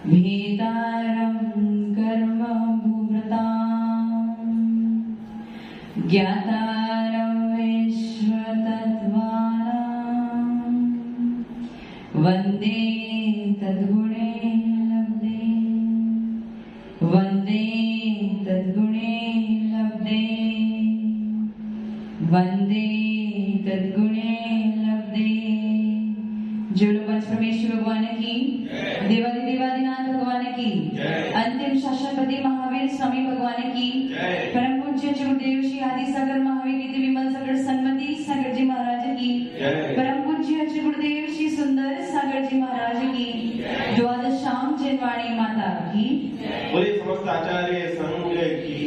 भेदारं कर्म भूमृताम् ज्ञातारं विश्वतत्त्वानां वन्दे तद्गुणे लब्धे वन्दे तद्गुणे लब्धे वन्दे तद्गुणे लब्धे। जुड़वंश परमेश्वर भगवान की, देवादिदेवादिनाथ भगवान की, अंतिम शासनपति महावीर स्वामी भगवान की, परम पूज्य गुरुदेव श्री आदि सागर महावीर नीति विमल सागर सन्मति सागर जी महाराज की, परम पूज्य गुरुदेव श्री सुंदर सागर जी महाराज की, द्वादशाम जनवाणी माता की, बोले समस्त आचार्य संघ की।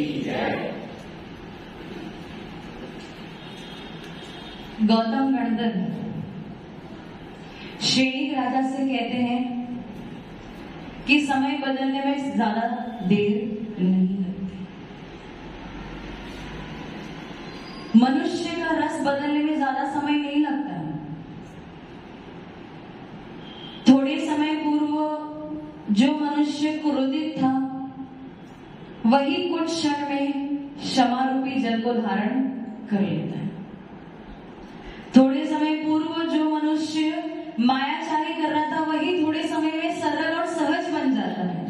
गौतम गणधर श्रेणी राजा से कहते हैं कि समय बदलने में ज्यादा देर नहीं लगती। मनुष्य का रस बदलने में ज्यादा समय नहीं लगता। थोड़े समय पूर्व जो मनुष्य क्रोधित था वही कुछ क्षण में क्षमा रूपी जल को धारण कर लेता है। थोड़े समय पूर्व जो मनुष्य मायाचारी कर रहा था वही थोड़े समय में सरल और सहज बन जाता है।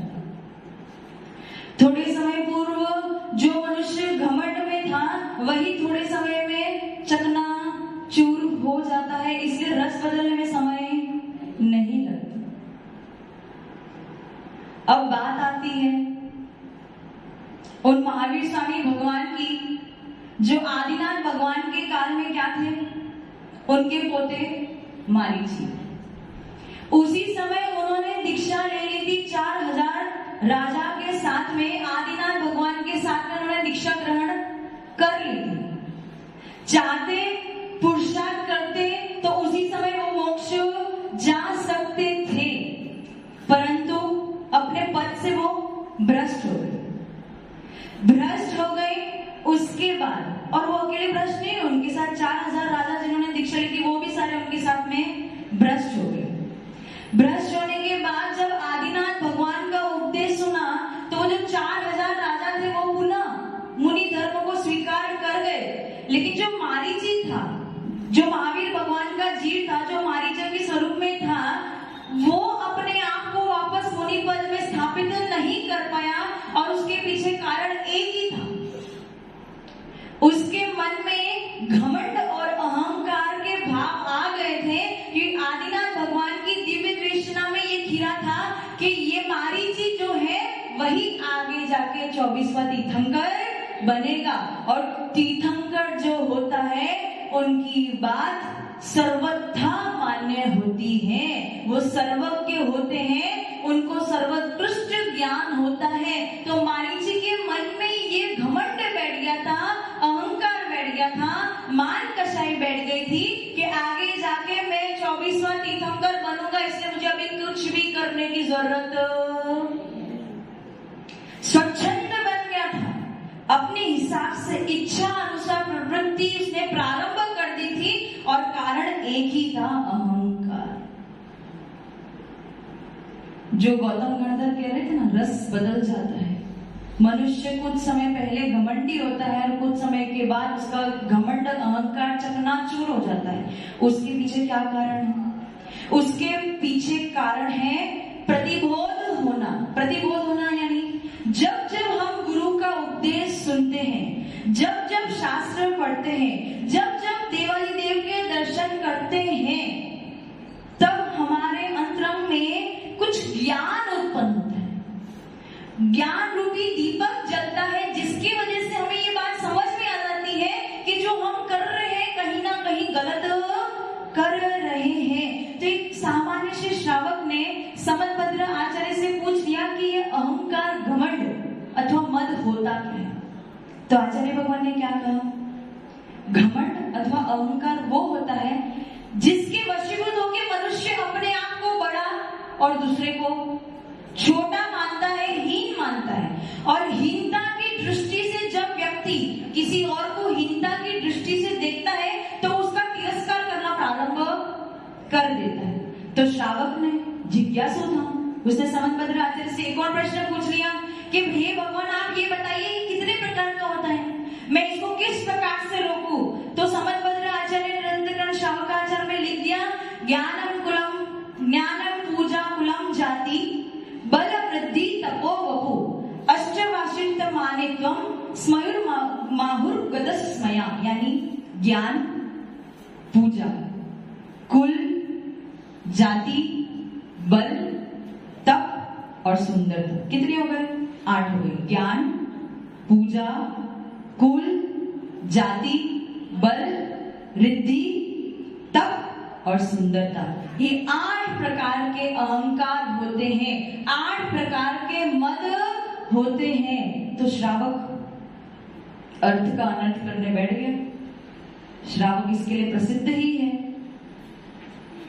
थोड़े समय पूर्व जो मनुष्य घमंड में था वही थोड़े समय में चकनाचूर हो जाता है। इसलिए रस बदलने में समय नहीं लगता। अब बात आती है उन महावीर स्वामी भगवान की जो आदिनाथ भगवान के काल में क्या थे, उनके पोते मारीची। उसी समय उन्होंने दीक्षा ले ली थी 4000 राजा के साथ में, आदिनाथ भगवान के साथ में उन्होंने दीक्षा ग्रहण कर ली थी। चाहते पुरुषार्थ करते तो उसी समय वो मोक्ष जा सकते थे, परंतु अपने पद से वो भ्रष्ट हो गए। उसके बाद, और वो अकेले भ्रष्ट नहीं, उनके साथ 4000 राजा जिन्होंने दीक्षा ली थी वो भी सारे उनके साथ में भ्रष्ट हो गए। भ्रष्ट होने के बाद जब आदिनाथ भगवान का उपदेश सुना तो जो 4000 राजा थे वो पुनः मुनि धर्म को स्वीकार कर गए। लेकिन जो मारीची था, जो महावीर भगवान का जीव था, जो मारीचा के स्वरूप में था, वो अपने आप को वापस मुनि पद में स्थापित नहीं कर पाया। और उसके पीछे कारण एक ही था, उसके मन में घमंड और अहंकार के भाव आ गए थे कि आदिनाथ भगवान की दिव्य दृष्टि में ये खीरा था कि ये मारीची जो है वही आगे जाके 24वां तीर्थंकर बनेगा। और तीर्थंकर जो होता है उनकी बात सर्वथा मान्य होती है, वो सर्वज्ञ होते हैं, उनको सर्वोत्कृष्ट ज्ञान होता है। तो मारीची के मन में ये घमंड बैठ गया था, अहंकार बैठ गया था, मान कसाई बैठ गई थी कि आगे जाके मैं 24वां तीर्थंकर बनूंगा, इसलिए मुझे अभी कुछ भी करने की जरूरत। स्वच्छंद बन गया था, अपने हिसाब से इच्छा अनुसार प्रवृत्ति उसने प्रारंभ कर दी थी और कारण एक ही था, अहंकार। जो गौतम गणधर कह रहे थे ना, रस बदल जाता है। मनुष्य कुछ समय पहले घमंडी होता है और कुछ समय के बाद उसका घमंड अहंकार चकनाचूर हो जाता है। उसके पीछे क्या कारण है? उसके पीछे कारण है प्रतिबोध होना। प्रतिबोध होना यानी जब जब हम गुरु का उपदेश सुनते हैं, जब जब शास्त्र पढ़ते हैं, जब जब देवादिदेव के दर्शन करते हैं, तब हमारे अंतरंग में कुछ ज्ञान उत्पन्न होता है। ज्ञान रूपी दीपक जलता है, जिसकी वजह से हमें ये बात समझ में आ जाती है कि जो हम कर रहे हैं कहीं ना कहीं गलत कर रहे हैं। तो एक सामान्य से श्रावक ने समदभद्र आचार्य से पूछ लिया कि ये अहंकार, घमंड अथवा मद होता क्या है? तो आचार्य भगवान ने क्या कहा? घमंड अथवा अहंकार वो होता है जिसके वशीभूत होकर मनुष्य अपने आप को बड़ा और दूसरे को छोटा मानता है, हीन मानता है। और हीनता की दृष्टि से जब व्यक्ति किसी और को हीनता की दृष्टि से देखता है तो उसका तिरस्कार करना प्रारंभ कर देता है। तो श्रावक ने जिज्ञासु था, उसने समंतभद्र आचार्य से एक और प्रश्न पूछ लिया कि हे भगवान, आप ये बताइए कितने प्रकार का होता है, मैं इसको किस प्रकार से रोकूं? तो समंतभद्र आचार्य ने निरंतर श्रावकाचार्य में लिख दिया, ज्ञानम पूजा कुलम जाति बल वृद्धि तपो वपु अष्टवासित मानिकम स्मयुर माहुर गदस्मया, यानी ज्ञान, पूजा, कुल, जाति, बल, तप और सुंदरता। कितने हो गए? 8 हो गए। ज्ञान, पूजा, कुल, जाति, बल, रिद्धि, तप और सुंदरता, ये 8 प्रकार के अहंकार होते हैं, 8 प्रकार के मद होते हैं। तो श्रावक अर्थ का अनर्थ करने बैठ गया। श्रावक इसके लिए प्रसिद्ध ही है,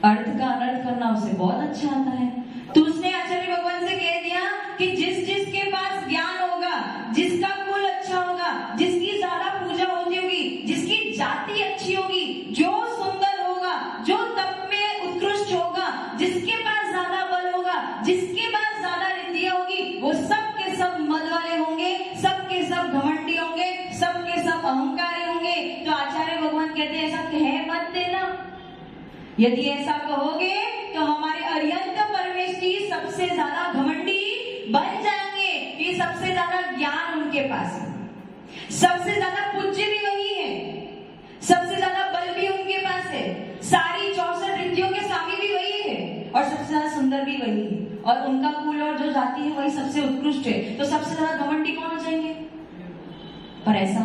अर्थ का अनर्थ करना उसे बहुत अच्छा आता है। तो उसने आचार्य भगवान से कह दिया कि जिसके पास ज्ञान होगा, जिसका कुल अच्छा होगा, जिसकी ज्यादा पूजा होती होगी, जिसकी जाति अच्छी होगी, जो सुंदर होगा, जो तप में उत्कृष्ट होगा, जिसके पास ज्यादा बल होगा, जिसके पास ज्यादा रिद्धियां होगी, वो सब के सब मद वाले होंगे, सब के सब घमंडी होंगे, सब के सब अहंकारी होंगे। तो आचार्य भगवान कहते हैं ऐसा कह मत देना, यदि ऐसा कहोगे तो हमारे अरिहंत परमेष्ठी सबसे ज्यादा घमंडी बन जाएंगे। ये सबसे ज्यादा ज्ञान उनके पास है, सबसे ज्यादा पूज्य भी वही है, सबसे ज्यादा बल भी उनके पास है, सारी 64 रिद्धियों के स्वामी भी वही है और सबसे ज्यादा सुंदर भी वही है, और उनका कुल और जो जाति है वही सबसे उत्कृष्ट है। तो सबसे ज्यादा घमंडी कौन हो जाएंगे? पर ऐसा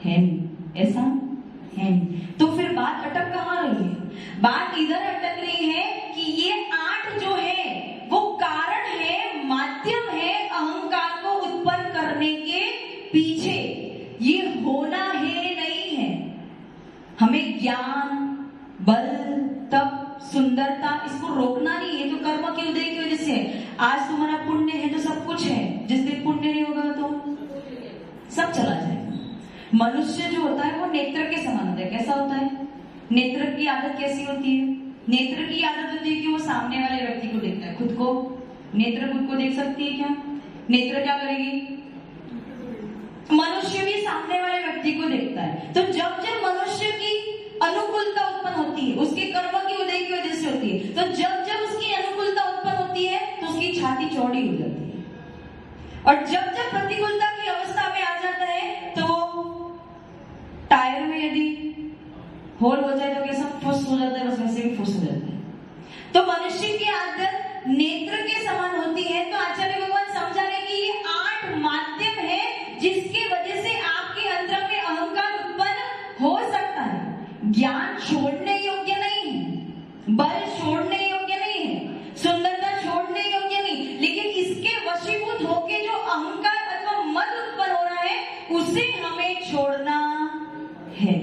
है नहीं, ऐसा है नहीं। तो फिर बात अटक कहाँ रही है? बात इधर अटक रही है कि ये 8 जो है वो कारण है, माध्यम है अहंकार को उत्पन्न करने के पीछे, ये होना है नहीं है। हमें ज्ञान, बल, तप, सुंदरता, इसको रोकना नहीं है। तो कर्म के उदय की वजह से आज तुम्हारा पुण्य है तो सब कुछ है, जिस दिन पुण्य नहीं होगा तो सब चला जाएगा। मनुष्य जो होता है वो नेत्र के समान होता है। कैसा होता है? नेत्र की आदत कैसी होती है? नेत्र की आदत होती है कि वो सामने वाले व्यक्ति को देखता है, खुद को। नेत्र खुद को देख सकती है क्या? नेत्र क्या करेगी? मनुष्य भी सामने वाले व्यक्ति को देखता है। तो जब जब मनुष्य की अनुकूलता उत्पन्न होती है, उसके कर्म की उदय की वजह से होती है, तो जब जब उसकी अनुकूलता उत्पन्न होती है तो उसकी छाती चौड़ी हो जाती है, और जब जब प्रतिकूलता की अवस्था में आ जाता है तो टायर में यदि होल हो जाए तो कैसा फुस हो जाता है, बस वैसे भी फुस हो जाता है। तो मनुष्य की आदत नेत्र के समान होती है। तो आचार्य भगवान समझा रहे कि ये 8 माध्यम है जिसके वजह से आपके अंदर में अहंकार उत्पन्न हो सकता है। ज्ञान छोड़ने योग्य नहीं है, बल छोड़ने योग्य नहीं है, सुंदरता छोड़ने योग्य नहीं, लेकिन इसके वशीभूत होके जो अहंकार अथवा मद उत्पन्न हो रहा है उसे हमें छोड़ना है।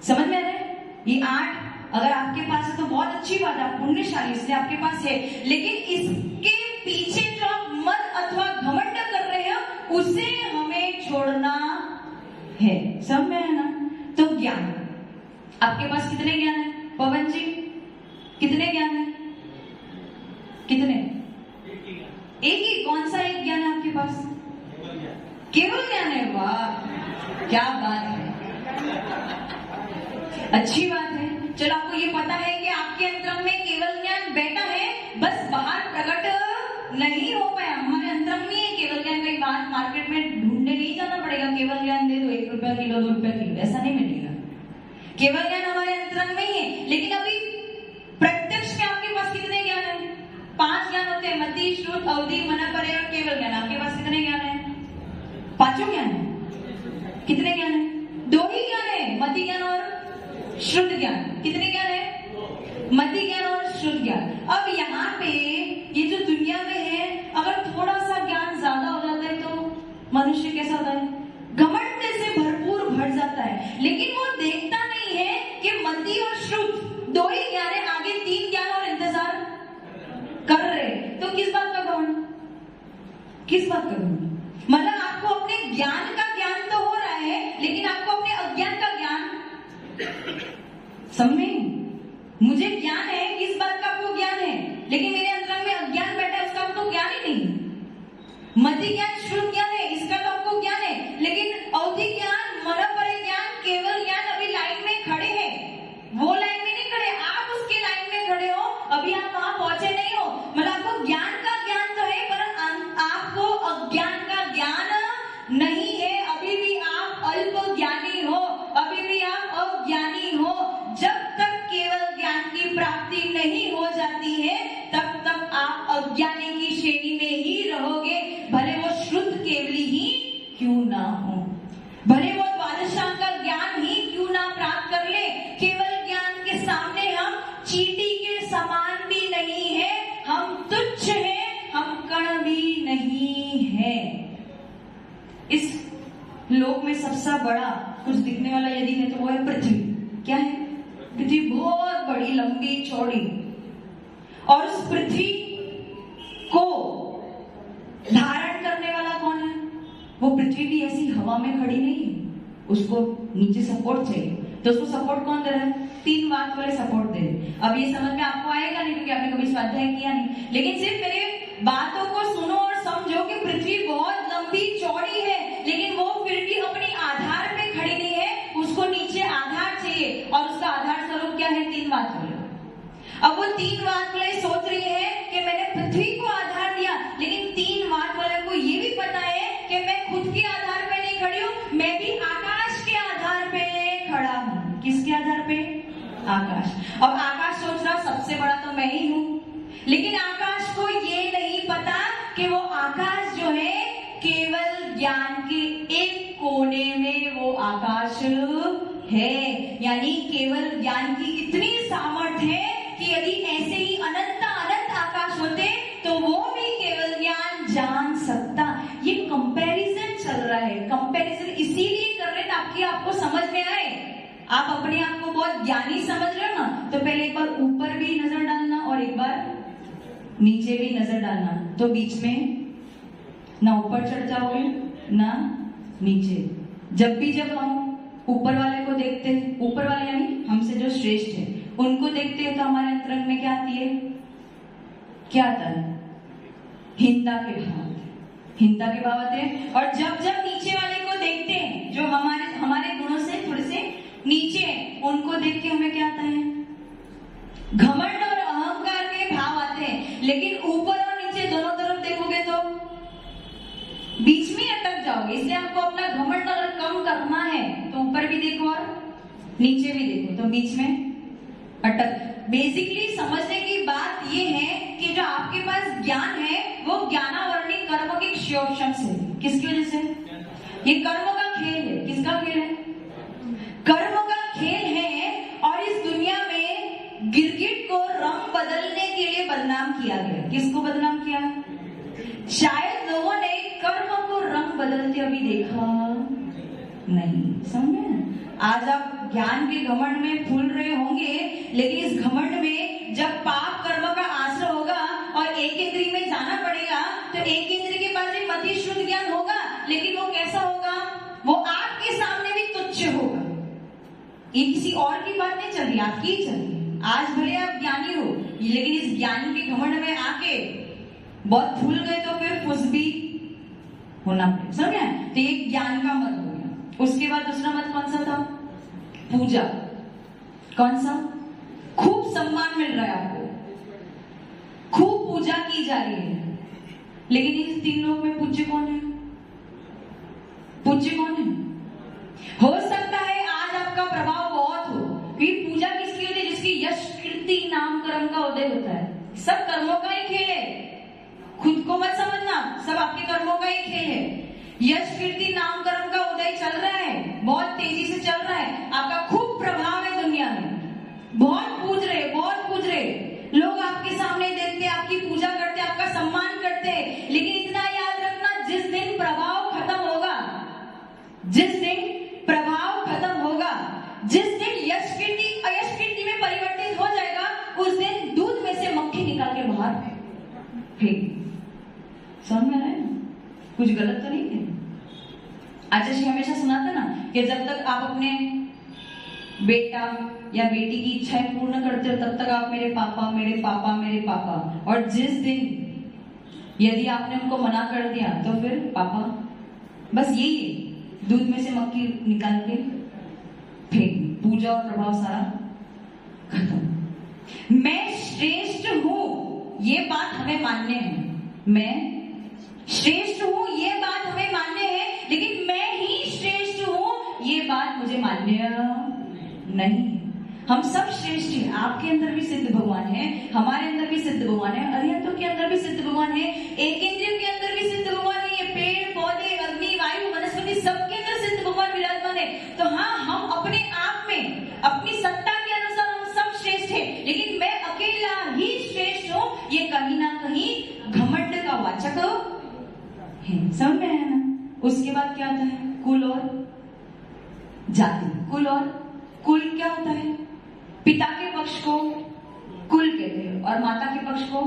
समझ में आ रहा है? ये 8 अगर आपके पास है तो बहुत अच्छी बात है, आप पुण्यशाली, इसलिए आपके पास है, लेकिन इसके पीछे जो आप मद अथवा घमंड कर रहे हो उसे हमें छोड़ना है। समझ में है ना? तो ज्ञान, आपके पास कितने ज्ञान है पवन जी? कितने ज्ञान है? कितने? एक ही। कौन सा एक ज्ञान है आपके पास? केवल ज्ञान है। वाह, क्या बात है, अच्छी बात है। चलो, आपको ये पता है कि आपके अंतर में केवल ज्ञान बैठा है, बस बाहर प्रकट नहीं हो पाया। हमारे अंतर में है केवल ज्ञान। कई बात मार्केट में ढूंढने नहीं जाना पड़ेगा, केवल ज्ञान दे दो, 1 रुपया किलो, 2 रुपया किलो, ऐसा नहीं मिलेगा। केवल ज्ञान हमारे अंतर में ही है। लेकिन अभी प्रत्यक्ष में आपके पास कितने ज्ञान है? 5 ज्ञान होते हैं, मति, श्रुत, अवधि, मन, परे और केवल ज्ञान। आपके पास कितने ज्ञान है? 5 ज्ञान है। कितने ज्ञान है? 2 ही ज्ञान है, मति ज्ञान और शुद्ध ज्ञान। कितने ज्ञान है? मति ज्ञान और शुद्ध ज्ञान। अब यहाँ पे ये जो दुनिया में है, अगर थोड़ा सा ज्ञान ज्यादा हो जाता है तो मनुष्य कैसा होता है? घमंड से भरपूर भर जाता है। लेकिन वो देखता नहीं है कि मति और शुद्ध 2 ही ज्ञान है, आगे 3 ज्ञान और इंतजार कर रहे। तो किस बात का घमंड? किस बात का घमंड? मतलब आपको अपने ज्ञान का ज्ञान तो हो रहा है, लेकिन आपको अपने अज्ञान का ज्ञान समझे? मुझे ज्ञान है, किस बात का आपको ज्ञान है, लेकिन मेरे अंतरंग में अज्ञान बैठा है, उसका आपको ज्ञान ही नहीं। मति ज्ञान शुद्ध ज्ञान है, इसका तो आपको ज्ञान है, लेकिन अवधि ज्ञान, मनोपरि ज्ञान, केवल ज्ञान अभी लाइन में खड़े हैं। वो लाइन में नहीं खड़े, आप उसके लाइन में खड़े हो, अभी आप वहां पहुंचे नहीं हो। मतलब आपको ज्ञान का ज्ञान तो है, पर आपको अज्ञान का ज्ञान नहीं है। अभी भी आप अल्प ज्ञानी हो, अभी भी आप अज्ञानी हो। जब तक केवल ज्ञान की प्राप्ति नहीं हो जाती है, तब तक आप अज्ञानी की श्रेणी में ही रहोगे, भले वो शुद्ध केवली ही क्यों ना हो, भले वो द्वादशांग का ज्ञान ही क्यों ना प्राप्त कर ले। केवल ज्ञान के सामने हम चींटी के समान भी नहीं है, हम तुच्छ हैं, हम कण भी नहीं है। इस लोक में सबसे बड़ा कुछ दिखने वाला यदि है तो वो है पृथ्वी। क्या है? पृथ्वी बहुत बड़ी, लंबी, चौड़ी, और उस पृथ्वी को धारण करने वाला कौन है? वो पृथ्वी भी ऐसी हवा में खड़ी नहीं है, उसको नीचे सपोर्ट चाहिए। तो उसको सपोर्ट कौन दे रहा है? 3 वात वाले सपोर्ट दे रहे। अब ये समझ में आपको आएगा नहीं, क्योंकि आपने कभी स्वाध्याय किया नहीं, लेकिन सिर्फ मेरे बातों को सुनो और समझो कि पृथ्वी बहुत लंबी चौड़ी है, लेकिन वो फिर भी अपनी आधार पे खड़ी नहीं है, उसको नीचे आधार चाहिए, और उसका आधार स्वरूप क्या है? 3 वात वाले। अब वो 3 वात वाले सोच रही है कि मैंने पृथ्वी को आधार दिया, लेकिन 3 वात वाले को ये भी पता है कि मैं खुद के आधार पे नहीं खड़ी हूँ, मैं भी आकाश के आधार पे खड़ा हूँ। किसके आधार पे? आकाश। अब आकाश सोच रहा सबसे बड़ा तो मैं ही हूँ, लेकिन आकाश को ये नहीं पता कि वो आकाश जो है केवल ज्ञान के एक कोने में वो आकाश है। यानी केवल ज्ञान की इतनी सामर्थ्य है कि यदि ऐसे ही अनंत अनंत आकाश होते तो वो भी केवल ज्ञान जान सकता। ये कंपैरिजन चल रहा है, कंपैरिजन इसीलिए कर रहे हैं ताकि आपको समझ में आए। आप अपने आप को बहुत ज्ञानी समझ रहे हो ना, तो पहले एक बार ऊपर भी नजर डालना और एक बार नीचे भी नजर डालना, तो बीच में ना ऊपर चढ़ जाओगे ना नीचे। जब हम ऊपर वाले को देखते हैं, ऊपर वाले यानी हमसे जो श्रेष्ठ है, उनको देखते हैं तो हमारे अंतरंग में क्या आती है? क्या आता है? हिंदा के भाव, हिंदा के भाव आते हैं। और जब नीचे वाले को देखते हैं जो हमारे गुणों से थोड़े से नीचे हैं, उनको देख के हमें क्या आता है? घमंड और अहंकार के भाव आते हैं। लेकिन ऊपर और नीचे दोनों तरफ देखोगे तो बीच में अटक जाओगे। इसलिए आपको अपना घमंड अगर कम करना है तो ऊपर भी देखो और नीचे भी देखो, तो बीच में अटक। बेसिकली समझने की बात ये है कि जो आपके पास ज्ञान है वो ज्ञानावरणी कर्म के क्षयोक्षम से। किसकी वजह से? ये कर्म का खेल है। किसका खेल है? कर्म का खेल है। और इस दुनिया में गिरगिट को रंग बदलने के लिए बदनाम किया गया। किसको बदनाम किया? शायद लोगों ने कर्म को रंग बदलते अभी देखा नहीं। समझे? आज आप ज्ञान के घमंड में फूल रहे होंगे, लेकिन इस घमंड में जब पाप कर्म का आश्रय होगा और एक इंद्रिय में जाना पड़ेगा, तो एक इंद्रिय के पास भी मति शुद्ध ज्ञान होगा, लेकिन वो कैसा होगा? वो आपके सामने भी तुच्छ होगा। ये किसी और की बात नहीं चल रही, आपकी ही चल रही है। आज भले आप ज्ञानी हो, लेकिन इस ज्ञान के घमंड में आके बहुत भूल गए तो फिर फुस भी होना पड़ेगा। समझे? तो ये ज्ञान का मत हो गया। उसके बाद दूसरा मत कौन सा था? पूजा। कौन सा? खूब सम्मान मिल रहा है आपको, खूब पूजा की जा रही है, लेकिन इस 3 लोग में पूज्य कौन है? पूज्य कौन है? हो सकता है आज आपका प्रभाव बहुत हो, क्योंकि पूजा किसकी होती है? जिसकी यश कीर्ति नाम कर्म का उदय होता है। सब कर्मों का ही खेल है, खुद को मत समझना, सब आपके कर्मों का ही खेल है। यश कीर्ति नाम कर्म का उदय चल रहा है, बहुत तेजी से चल रहा है। आपका खूब प्रभाव है दुनिया में, बहुत पूज रहे, बहुत पूज रहे लोग आपके सामने देखते, आपकी पूजा करते, आपका सम्मान करते। लेकिन इतना याद रखना, जिस दिन प्रभाव खत्म होगा, जिस दिन प्रभाव खत्म होगा, जिस दिन यश कीर्ति अयश कीर्ति में परिवर्तित हो जाएगा, उस दिन दूध में से मक्खी निकाल के बाहर फेंक। समझ में आया ना? कुछ गलत तो नहीं है। आचार्य जी हमेशा सुनाता ना कि जब तक आप अपने बेटा या बेटी की इच्छाएं पूर्ण करते हो तब तक आप मेरे पापा मेरे पापा मेरे पापा, और जिस दिन यदि आपने उनको मना कर दिया तो फिर पापा, बस यही है, दूध में से मक्खी निकाल के फेंक, पूजा और प्रभाव सारा खत्म। मैं श्रेष्ठ हूं ये बात हमें मान्य है, मैं श्रेष्ठ हूं ये बात हमें मान्य है, लेकिन मैं ही श्रेष्ठ हूं ये बात मुझे मान्य नहीं। हम सब श्रेष्ठ हैं, आपके अंदर भी सिद्ध भगवान है, हमारे अंदर भी सिद्ध भगवान है, अरिहंतों के अंदर भी सिद्ध भगवान है, एक इंद्रियों के अंदर भी सिद्ध भगवान है, ये पेड़ पौधे अग्नि वायु वनस्पति सबके अंदर सिद्ध भगवान विराजमान है। तो हाँ, हम अपने आप में अपनी सत्ता के अनुसार हम सब श्रेष्ठ है, लेकिन मैं अकेला ही श्रेष्ठ हूँ ये कहीं ना कहीं घमंड का वाचक है। समझ में आया ना? उसके बाद क्या आता है? कुल और जाति। कुल और कुल क्या होता है? पिता के पक्ष को कुल कहते हैं और माता के पक्ष को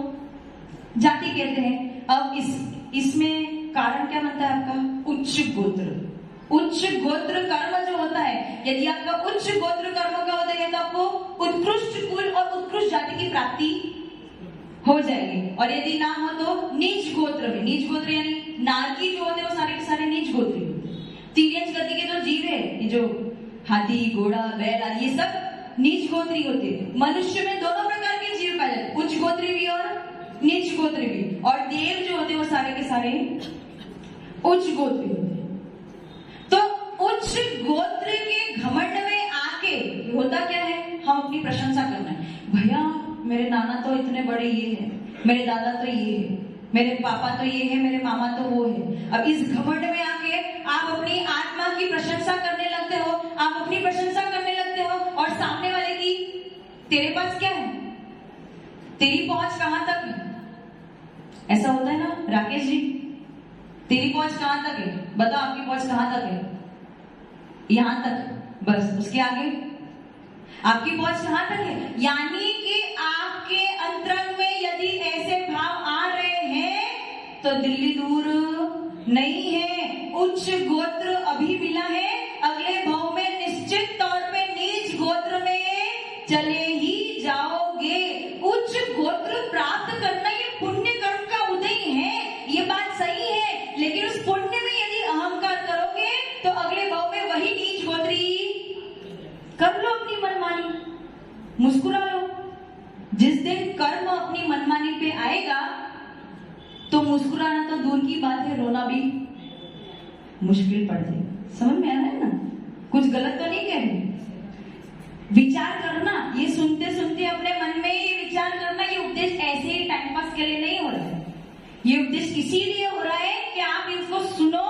जाति कहते हैं। अब इसमें कारण क्या बनता है आपका? उच्च गोत्र। उच्च गोत्र कर्म जो होता है, यदि आपका उच्च गोत्र कर्म का होता है तो आपको उत्कृष्ट कुल और उत्कृष्ट जाति की प्राप्ति हो जाएगी, और यदि ना हो तो नीच गोत्र में, नीच गोत्र यानी नारकी जो होते हैं वो सारे के सारे नीच गोत्री होते हैं। तिर्यंच गति के जो जीव है, ये जो हाथी घोड़ा बैल आदि, ये सब नीच गोत्री होते हैं। मनुष्य में दोनों प्रकार के जीव पाए जाते हैं, उच्च गोत्री भी और नीच गोत्री भी, और देव जो होते हैं वो सारे के सारे उच्च गोत्री होते हैं। तो उच्च गोत्र के घमंड में आके होता क्या है? हम अपनी प्रशंसा करना है, भैया मेरे नाना तो इतने बड़े ये है, मेरे दादा तो ये है, मेरे पापा तो ये है, मेरे मामा तो वो है। अब इस घमंड में आके आप अपनी आत्मा की प्रशंसा करने लगते हो, आप अपनी प्रशंसा करने लगते हो, और सामने वाले की, तेरे पास क्या है, तेरी पहुंच कहां तक है? ऐसा होता है ना राकेश जी? तेरी पहुंच कहां तक है? बताओ आपकी पहुंच कहां तक है? यहां तक, बस। उसके आगे आपकी पहुंच कहां तक है? यानी कि आपके अंतरंग में यदि ऐसे भाव आ रहे हैं तो दिल्ली दूर नहीं है। उच्च गोत्र अभी मिला है, अगले भाव में निश्चित तौर पे नीच गोत्र में चले ही जाओगे। उच्च गोत्र प्राप्त करना ये पुण्य कर्म का उदय है, ये बात सही है, लेकिन उस पुण्य में यदि अहंकार करोगे तो अगले भाव में वही नीच गोत्री कर लो अपनी मनमानी, मुस्कुरा लो। जिस दिन कर्म अपनी मनमानी पे आएगा तो मुस्कुराना तो दूर की बात है, रोना भी मुश्किल पड़ जाएगा। समझ में आ रहा है ना? कुछ गलत तो नहीं कह रही। विचार करना, ये सुनते सुनते अपने मन में ये विचार करना, ये उपदेश ऐसे ही टाइम पास के लिए नहीं हो रहा है, ये उपदेश इसीलिए हो रहा है कि आप इसको सुनो,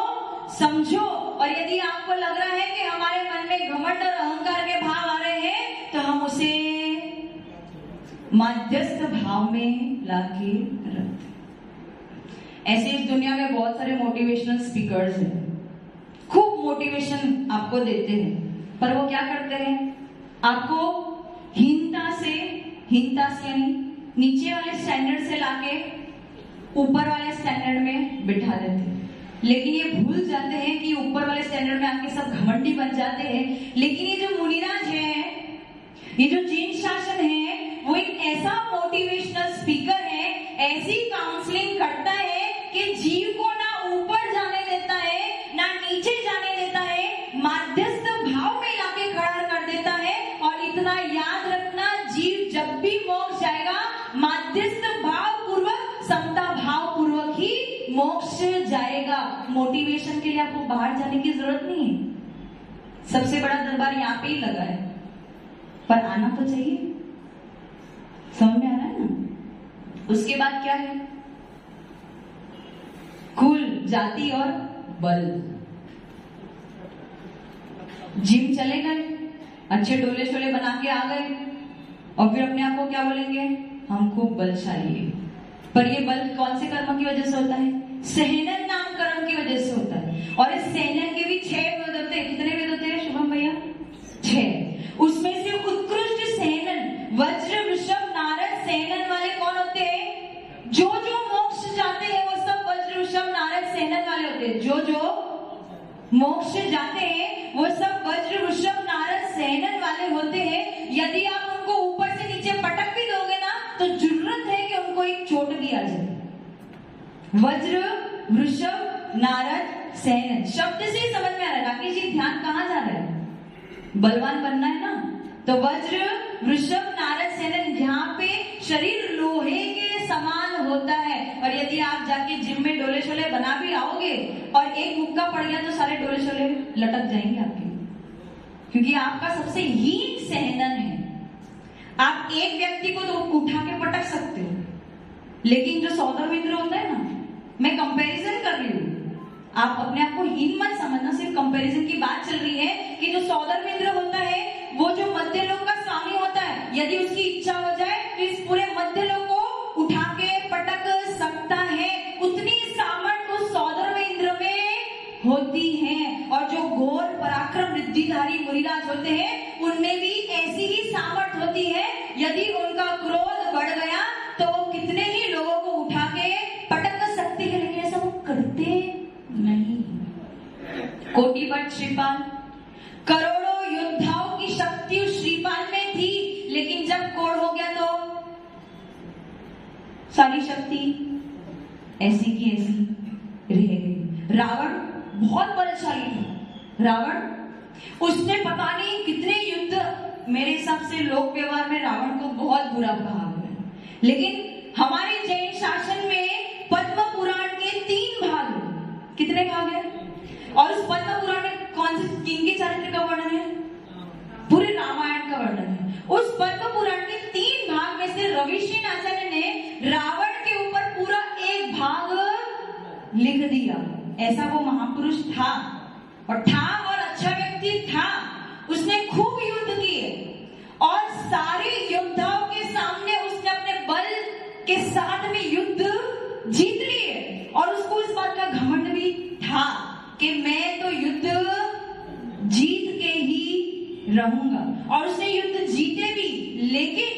समझो, और यदि आपको लग रहा है कि हमारे मन में घमंड और अहंकार के भाव आ रहे हैं तो हम उसे मध्यस्थ भाव में लाके रखते। ऐसे इस दुनिया में बहुत सारे मोटिवेशनल स्पीकर्स हैं, खूब मोटिवेशन आपको देते हैं, पर वो क्या करते हैं? आपको हीनता से यानी नीचे वाले स्टैंडर्ड से लाके ऊपर वाले स्टैंडर्ड में बिठा देते हैं। लेकिन ये भूल जाते हैं कि ऊपर वाले स्टैंडर्ड में आके सब घमंडी बन जाते हैं। लेकिन ये जो मुनिराज है, ये जो जीन शासन है, वो एक ऐसा मोटिवेशनल स्पीकर है, ऐसी काउंसलिंग करता है कि जीव को ना ऊपर जाने देता है ना नीचे जाने देता है, मध्यस्थ भाव में लाके खड़ा कर देता है। और इतना याद रखना, जीव जब भी मोक्ष जाएगा मध्यस्थ भाव पूर्वक, समता भाव पूर्वक ही मोक्ष जाएगा। मोटिवेशन के लिए आपको बाहर जाने की जरूरत नहीं है, सबसे बड़ा दरबार यहाँ पे ही लगा है, पर आना तो चाहिए। समझ में आ रहा है ना? उसके बाद क्या है? कुल, जाति और बल। जिम चले गए, अच्छे डोले शोले बना के आ गए, और फिर अपने आप को क्या बोलेंगे? हम खूब बलशाली है। पर ये बल कौन से कर्म की वजह से होता है? सहनन नाम कर्म की वजह से होता है। और इस सहनन के भी 6 वेद होते हैं। कितने वेद होते हैं शुभम भैया? 6। उसमें से उत्कृष्ट सहनन वज्र वृषभ नारद सहनन वाले कौन होते हैं? जो मोक्ष जाते हैं वो सब वज्र वृषभ नारद सहनन वाले होते हैं। जो मोक्ष जाते हैं वो सब वज्र वृषभ नारद सहनन वाले होते हैं। किया जाए। वज्र, वृषभ, नारद, सेन, शब्द से ही समझ में आ रहा है। राकेश जी ध्यान कहाँ जा रहा है? बलवान बनना है ना, तो वज्र, वृषभ, नारद, सेन, जहाँ पे शरीर लोहे के समान होता है। और यदि आप जाके जिम में डोले शोले बना भी आओगे और एक मुक्का पड़ गया तो सारे डोले शोले लटक जाएंगे आपके, क्योंकि आपका सबसे हीन सहनन है। आप एक व्यक्ति को तो उठा के पटक सकते हो, लेकिन जो सौदरमिंद्र होता है ना, मैं कंपैरिजन कर रही हूँ, आप अपने आप को हीन मत समझना, सिर्फ कंपैरिजन की बात चल रही है कि जो सौदरमिंद्र होता है वो जो मध्य लोक का स्वामी होता है, यदि उसकी इच्छा हो जाए तो इस पूरे मध्य लोक को उठा के पटक सकता है। उतनी सामर्थ्य उस सौदरमिंद्र में होती है। और जो घोर पराक्रम रिद्धिधारी मुनिराज होते हैं उनमें भी ऐसी ही सामर्थ्य होती है। यदि उनका क्रोध बढ़ गया तो वो कितने ही लोगों को उठा के पटक सकते हैं, लेकिन ऐसा वो करते नहीं। कोटिपट श्रीपाल, करोड़ों योद्धाओं की शक्ति उस श्रीपाल में थी, लेकिन जब कोढ़ हो गया तो सारी शक्ति ऐसी की ऐसी रह गई। रावण बहुत बलशाली था। रावण, उसने पता नहीं कितने युद्ध, मेरे हिसाब से लोक व्यवहार में रावण को बहुत बुरा कहा गया, लेकिन हमारे जैन शासन में पद्म पुराण के 3 भाग, कितने भाग हैं? और उस पद्म पुराण में कौन से किंग के चरित्र का वर्णन है? पूरे रामायण का वर्णन है। उस पद्म पुराण के 3 भाग में से ऋषि आचार्य ने रावण के ऊपर पूरा एक भाग लिख दिया। ऐसा वो महापुरुष था और अच्छा व्यक्ति था। उसने खूब युद्ध किए और सारे योद्धाओं के सामने उसने अपने बल के साथ में युद्ध जीत लिए। और उसको इस बात का घमंड भी था कि मैं तो युद्ध जीत के ही रहूंगा, और उसने युद्ध जीते भी। लेकिन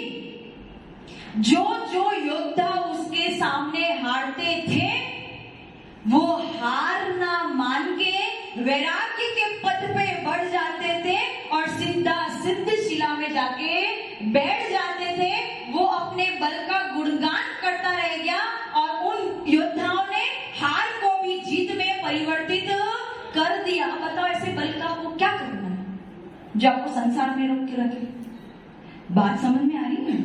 जो जो योद्धा उसके सामने हारते थे वो हार ना मान के वैराग्य के पद पे बढ़ जाते थे और सीधा सिद्ध शिला में जाके बैठ जाते थे। वो अपने बल का गुणगान करता रह गया और उन योद्धाओं ने हार को भी जीत में परिवर्तित कर दिया। बताओ ऐसे बल का आपको क्या करना है जो आपको संसार में रोक के रखे? बात समझ में आ रही है?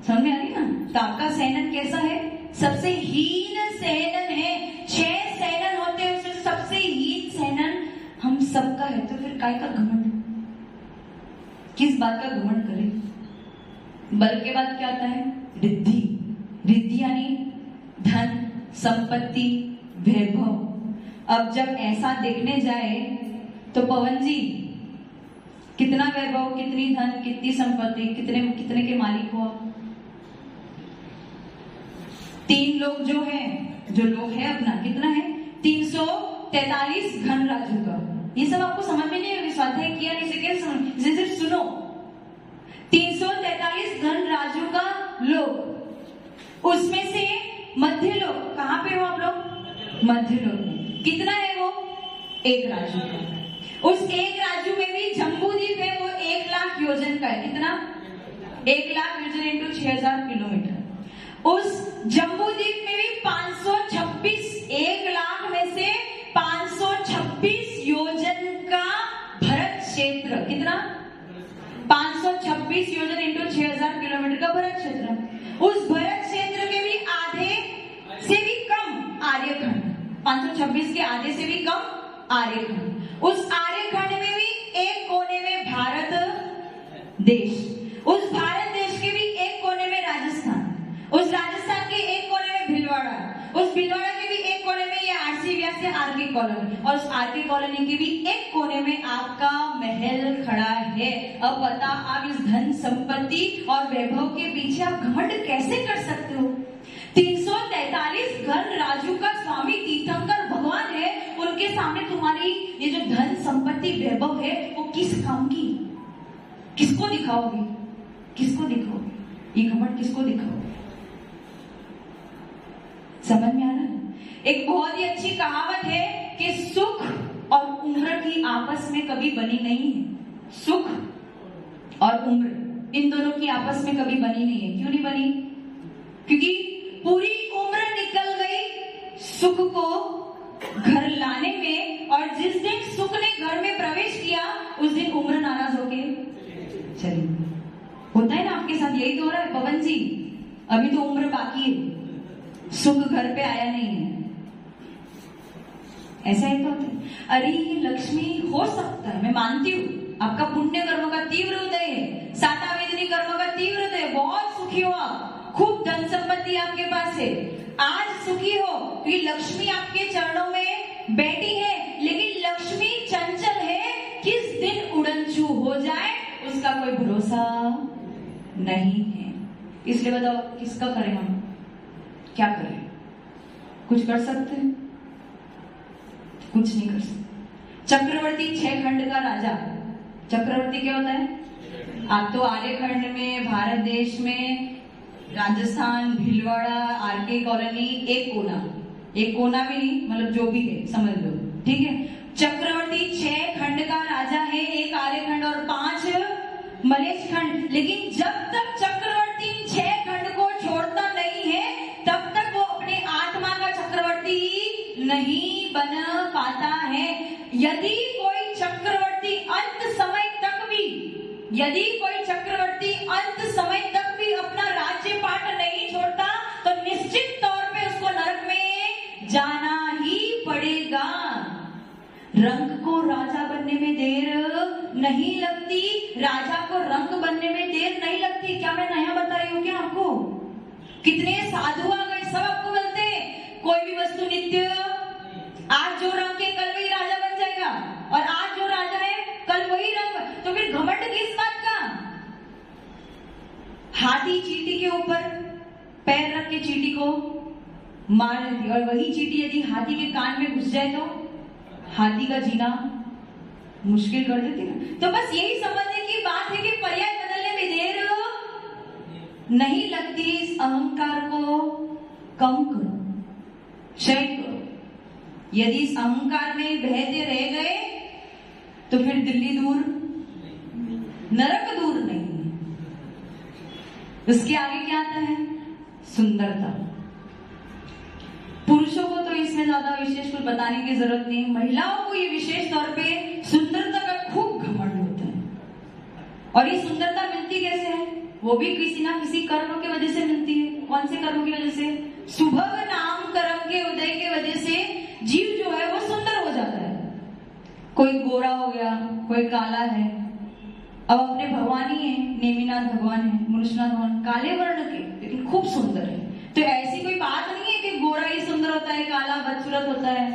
समझ में आ रही ना? तो आपका सहनन कैसा है? सबसे हीन सहनन है। 6 सहनन होते हैं, उसमें सबसे हीन सहनन हम सबका है। तो फिर काय का घमंड? किस बात का घमंड करें? बल के बाद क्या आता है? रिद्धि। रिद्धि यानी धन, संपत्ति, वैभव। अब जब ऐसा देखने जाए तो पवन जी, कितना वैभव, कितनी धन, कितनी संपत्ति, कितने के मालिक हो आप? 3 लोग जो लोग है अपना, कितना है? 343 घन राजू का। ये सब आपको समझ में नहीं है, स्वाध्याय किया नहीं, इसे कैसे समझ? इसे सिर्फ सुनो। 343 घन राजू का लोग, उसमें से मध्य लोग, कहाँ पे हो आप लोग? मध्य लोग। कितना है वो? 1 राजू का। उस 1 राजू में भी जम्बूद्वीप है, वो 1 लाख योजन का है। कितना? 1 लाख योजन इंटू 6000 किलोमीटर। उस जम्बूद्वीप में भी 526, 1 लाख में से 526 योजन का भरत क्षेत्र। कितना? 526 योजन इंटू 6000 किलोमीटर का भरत क्षेत्र। उस भरत क्षेत्र के भी आधे से भी कम आर्यखंड, 526 के आधे से भी कम आर्यखंड। उस आर्यखंड में भी एक कोने में भारत देश, उस भारत देश के भी एक कोने में राजस्थान, उस राजस्थान के एक कोने में भीलवाड़ा, उस भीलवाड़ा के भी एक कोने में ये आरसी व्यास से आरके कॉलोनी, और उस आरके कॉलोनी के भी एक कोने में आपका महल खड़ा है। अब बता, आप इस धन संपत्ति और वैभव के पीछे आप घमंड कैसे कर सकते हो? 343 घन राजू का स्वामी तीर्थंकर भगवान है, उनके सामने तुम्हारी ये जो धन संपत्ति वैभव है वो किस काम की? किसको दिखाओगे? किसको दिखाओगे? ये घमंड किसको दिखाओगे? समझ में आ रहा है? एक बहुत ही अच्छी कहावत है कि सुख और उम्र की आपस में कभी बनी नहीं है। सुख और उम्र, इन दोनों की आपस में कभी बनी नहीं है। क्यों नहीं बनी? क्योंकि पूरी उम्र पवन जी, अभी तो उम्र बाकी है, सुख घर पे आया नहीं है। ऐसा ही तो होता है। अरे ये लक्ष्मी हो सकता है, मैं मानती हूँ आपका पुण्य कर्म का तीव्र उदय है, सातावेदनी कर्म का तीव्र उदय, बहुत सुखी हो आप, खूब धन संपत्ति आपके पास है, आज सुखी हो क्योंकि लक्ष्मी आपके चरणों में बैठी है। लेकिन लक्ष्मी चंचल है, किस दिन उड़नछू हो जाए उसका कोई भरोसा नहीं है। इसलिए बताओ किसका करें हम, क्या करें? कुछ कर सकते हैं? कुछ नहीं कर सकते। चक्रवर्ती 6 खंड का राजा, चक्रवर्ती क्या होता है? आप तो आर्यखंड में, भारत देश में, राजस्थान, भीलवाड़ा, आरके कॉलोनी, एक कोना भी नहीं, मतलब जो भी है समझ लो, ठीक है। चक्रवर्ती 6 खंड का राजा है, एक आर्यखंड और 5 मलेच्छ खंड। लेकिन जब तक चक्रवर्ती 6 खंड को छोड़ता नहीं है तब तक वो अपने आत्मा का चक्रवर्ती नहीं बन पाता है। यदि कोई चक्रवर्ती अंत समय तक भी अपना राज्य पाट नहीं छोड़ता तो निश्चित तौर पे उसको नरक में जाना ही पड़ेगा। रंग को राजा बनने में देर नहीं लगती, राजा को रंग बनने में देर नहीं लगती। क्या मैं नया बता रही हूँ क्या आपको? कितने साधु आ गए, सब आपको मिलते हैं। कोई भी वस्तु नित्य, आज जो रंग है कल वही राजा बन जाएगा, और आज जो राजा है कल वही रंग। तो फिर घमंड किस बात का? हाथी चींटी के ऊपर पैर रख के चींटी को मार देती, और वही चींटी यदि हाथी के कान में घुस जाए तो हाथी का जीना मुश्किल कर देती ना। तो बस यही समझने की बात है कि पर्याय बदलने में देर नहीं लगती। इस अहंकार को कम करो, क्षय करो। यदि इस अहंकार में बहते रह गए तो फिर दिल्ली दूर, नरक दूर नहीं। उसके आगे क्या आता है? सुंदरता। पुरुषों को तो इसमें ज्यादा विशेष कुछ बताने की जरूरत नहीं, महिलाओं को ये विशेष तौर पे सुंदरता का खूब घमंड होता है। और ये सुंदरता मिलती कैसे है? वो भी किसी ना किसी कर्म की वजह से मिलती है। कौन से कर्म की वजह से? सुभग नाम कर्म के उदय के वजह से जीव जो है वो सुंदर हो जाता है। कोई गोरा हो गया, कोई काला है। अब अपने भगवान ही है, नेमिनाथ भगवान है, मुनिष्ठनाथ भगवान, काले वर्ण के लेकिन खूब सुंदर है। तो ऐसी कोई बात नहीं है कि गोरा ही सुंदर होता है, काला बदसूरत होता है।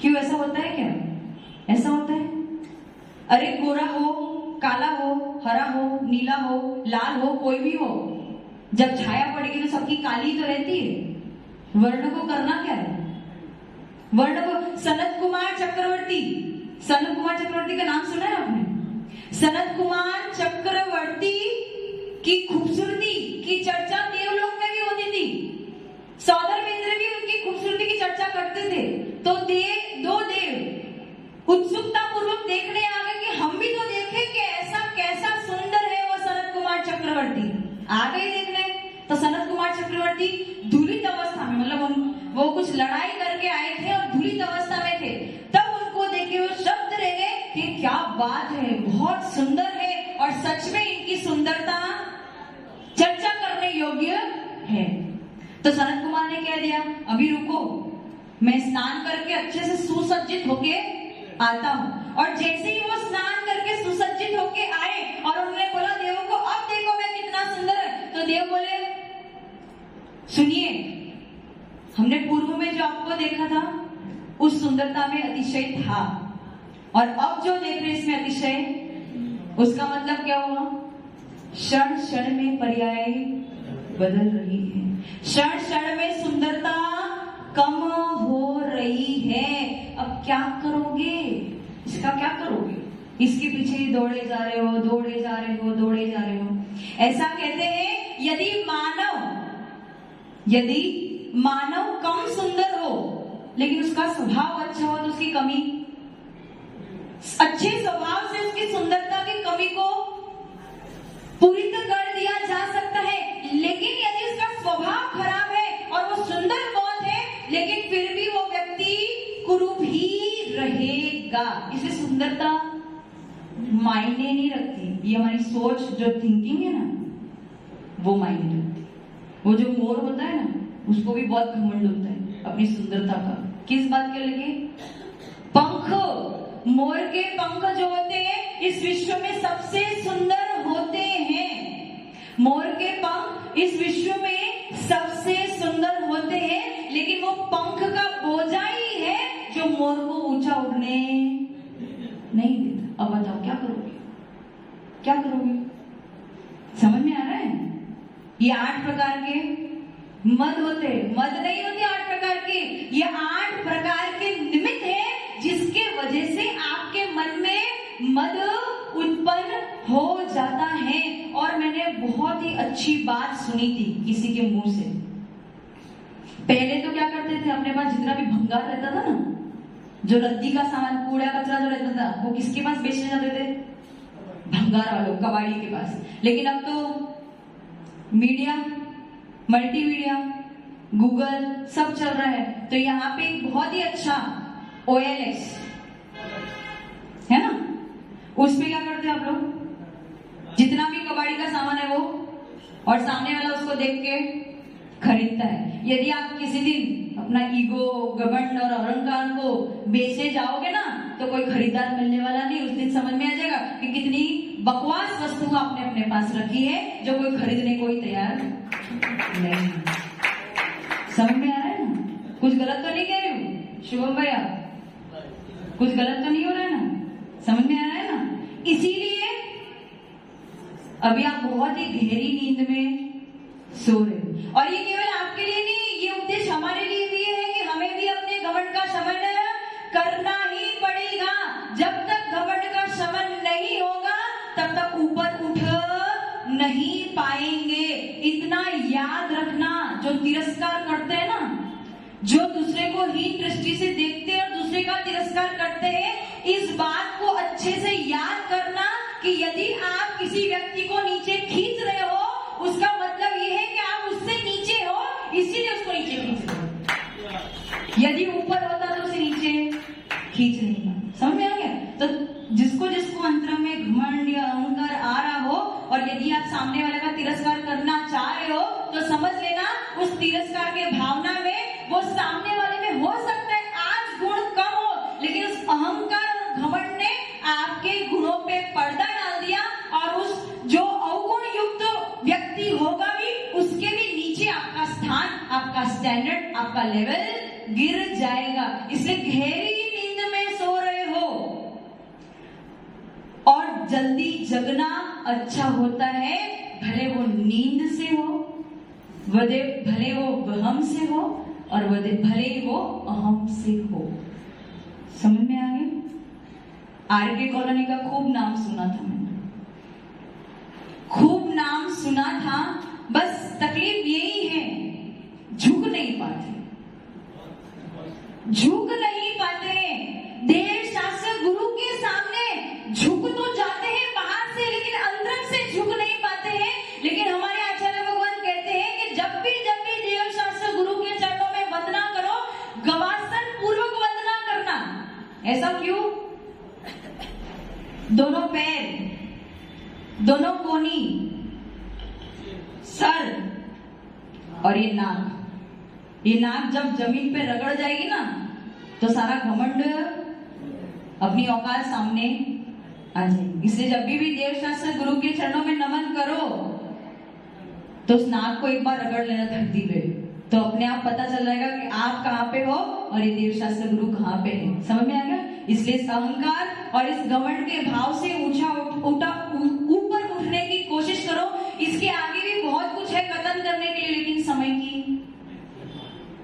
क्यों ऐसा होता है? क्या ऐसा होता है? अरे गोरा हो, काला हो, हरा हो, नीला हो, लाल हो, कोई भी हो, जब छाया पड़ेगी तो सबकी काली तो रहती है। वर्ण को करना क्या है? वर्ण को सनत कुमार चक्रवर्ती का नाम सुना है आपने? सनत कुमार चक्रवर्ती की खूबसूरती की चर्चा देवलोक में भी होती थी। सौंदर्येंद्र भी उनकी खूबसूरती की चर्चा करते थे। तो दो देव उत्सुकता पूर्वक देखने आ गए कि हम भी तो देखें कि ऐसा कैसा सुंदर है वो सनत कुमार चक्रवर्ती। आ गए देखने। तो सनत कुमार चक्रवर्ती धुलित अवस्था में, मतलब वो कुछ लड़ाई करके आए थे और धुलित अवस्था में थे, तब उनको देखे वो शब्द रह गए कि क्या बात है, बहुत सुंदर है। और सच में इनकी सुंदरता चर्चा करने योग्य है। तो सनत कुमार ने कह दिया, अभी रुको, मैं स्नान करके अच्छे से सुसज्जित होके आता हूँ। और जैसे ही वो स्नान करके सुसज्जित होके आए और उन्होंने बोला देवों को, अब देखो मैं कितना सुंदर है। तो देव बोले, सुनिए, हमने पूर्व में जो आपको देखा था उस सुंदरता में अतिशय था, और अब जो देख रहे इसमें अतिशय, उसका मतलब क्या हुआ? क्षण क्षण में पर्याय बदल रही है, क्षण क्षण में सुंदरता कम हो रही है। अब क्या करोगे? इसका क्या करोगे? इसके पीछे दौड़े जा रहे हो। ऐसा कहते हैं यदि मानव कम सुंदर हो लेकिन उसका स्वभाव अच्छा हो तो उसकी कमी, अच्छे स्वभाव से उसकी सुंदरता की कमी को पूरित कर दिया जा सकता है। लेकिन यदि उसका स्वभाव खराब है और वो सुंदर बहुत है लेकिन फिर भी वो व्यक्ति कुरूप ही रहेगा। इसे सुंदरता मायने नहीं रखती। ये हमारी सोच जो थिंकिंग है ना, वो मायने रखती है। वो जो मोर होता है ना, उसको भी बहुत घमंड होता है अपनी सुंदरता का। किस बात के लेके? पंख। मोर के पंख जो होते हैं इस विश्व में सबसे सुंदर होते हैं। मोर के पंख इस विश्व में सबसे सुंदर होते हैं, लेकिन वो पंख का बोझा ही है जो मोर को ऊंचा उड़ने नहीं देता। अब बताओ क्या करोगे? क्या करोगे? समझ में आ रहा है? ये 8 प्रकार के मद होते, मद नहीं होते 8 प्रकार के, ये 8 प्रकार के निमित्त है जिसके वजह से आपके मन में मद उत्पन्न हो जाता है। और मैंने बहुत ही अच्छी बात सुनी थी किसी के मुंह से। पहले तो क्या करते थे, अपने पास जितना भी भंगार रहता था ना, जो रद्दी का सामान, कूड़ा कचरा जो रहता था, वो किसके पास बेचने जाते थे? भंगार वालों, कबाड़ी के पास। लेकिन अब तो मीडिया, मल्टीमीडिया, गूगल सब चल रहा है, तो यहाँ पे एक बहुत ही अच्छा OLX है ना, उस पे क्या करते हैं आप लोग? जितना भी कबाड़ी का सामान है वो, और सामने वाला उसको देख के खरीदता है। यदि आप किसी दिन अपना ईगो, घमंड और अहंकार को बेचे जाओगे ना, तो कोई खरीदार मिलने वाला नहीं। उस दिन समझ में आ जाएगा कि कितनी बकवास वस्तु आपने अपने पास रखी है जो कोई खरीदने को ही तैयार नहीं। समझ में आ रहा है ना? कुछ गलत तो नहीं कह रही हूँ शुभम भैया? कुछ गलत तो नहीं हो रहा है ना? समझ में आ रहा है ना? इसीलिए अभी आप बहुत ही गहरी नींद में सो रहे हो। और ये केवल आपके लिए नहीं, ये उपदेश हमारे लिए भी है कि हमें भी अपने घमंड का शमन करना ही पड़ेगा। जब तक घमंड का शमन नहीं होगा तब तक ऊपर उठ नहीं पाएंगे। इतना याद रखना, जो तिरस्कार करते हैं ना, जो दूसरे को हीन दृष्टि से देखते हैं और दूसरे का तिरस्कार करते हैं, इस बात को अच्छे से याद करना कि यदि आप किसी व्यक्ति को नीचे खींच रहे हो, उसका मतलब यह है कि आप उससे नीचे हो, इसीलिए उसको नीचे खींच रहे हो। यदि ऊपर होता तो उसे नीचे खींच नहीं पाता। समझ में आ गया? तो जिसको जिसको अंतरंग में घमंड या अहंकार आ रहा हो, और यदि आप सामने वाले का तिरस्कार करना चाह रहे हो, तो समझ लेना उस तिरस्कार के भावना में वो सामने वाले में हो सकता है आज गुण कम हो, लेकिन उस अहंकार और घमंड ने आपके गुणों पे पर्दा डाल दिया, और उस जो अवगुण युक्त व्यक्ति होगा भी, उसके भी नीचे आपका स्थान, आपका स्टैंडर्ड, आपका लेवल गिर जाएगा। इसलिए गहरी नींद में सो रहे हो, और जल्दी जगना अच्छा होता है, भले वो नींद से हो, भले वो वहम से हो, और भले वो अहम से हो। समझ में आ गया? आरके कॉलोनी का खूब नाम सुना था मैंने, खूब नाम सुना था। बस तकलीफ यही है, झुक नहीं पाते, झुक नहीं पाते। देव शास्त्र गुरु के सामने झुक तो जाते हैं बाहर से, लेकिन अंदर से झुक नहीं पाते हैं। लेकिन हमारे आचार्य भगवान कहते हैं कि जब भी देव शास्त्र गुरु के चरणों में वंदना करो, गवासन पूर्वक वंदना करना। ऐसा क्यों? दोनों पैर, दोनों कोनी, सर और ये नाक जब जमीन पे रगड़ जाएगी ना, तो सारा घमंड अपनी औकात सामने आ जाएगी। इसलिए जब भी देव शास्त्र गुरु के चरणों में नमन करो, तो उस नाक को एक बार रगड़ लेना धरती पे, तो अपने आप पता चल जाएगा कि आप कहाँ पे हो और ये देव शास्त्र गुरु कहाँ पे है। समझ में आ गया? इसलिए इस अहंकार और इस घमंड के भाव से ऊपर उठने की कोशिश करो। इसके आगे भी बहुत कुछ है कथन करने के लिए, लेकिन समय की,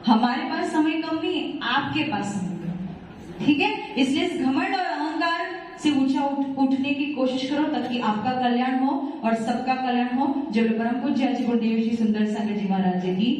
हमारे पास समय कम नहीं है, आपके पास समय कम। ठीक है? इसलिए इस घमंड और अहंकार से ऊंचा उठने की कोशिश करो, ताकि आपका कल्याण हो और सबका कल्याण हो। जय परम पूज्य गुरुदेव जी सुंदर संग जी महाराज की।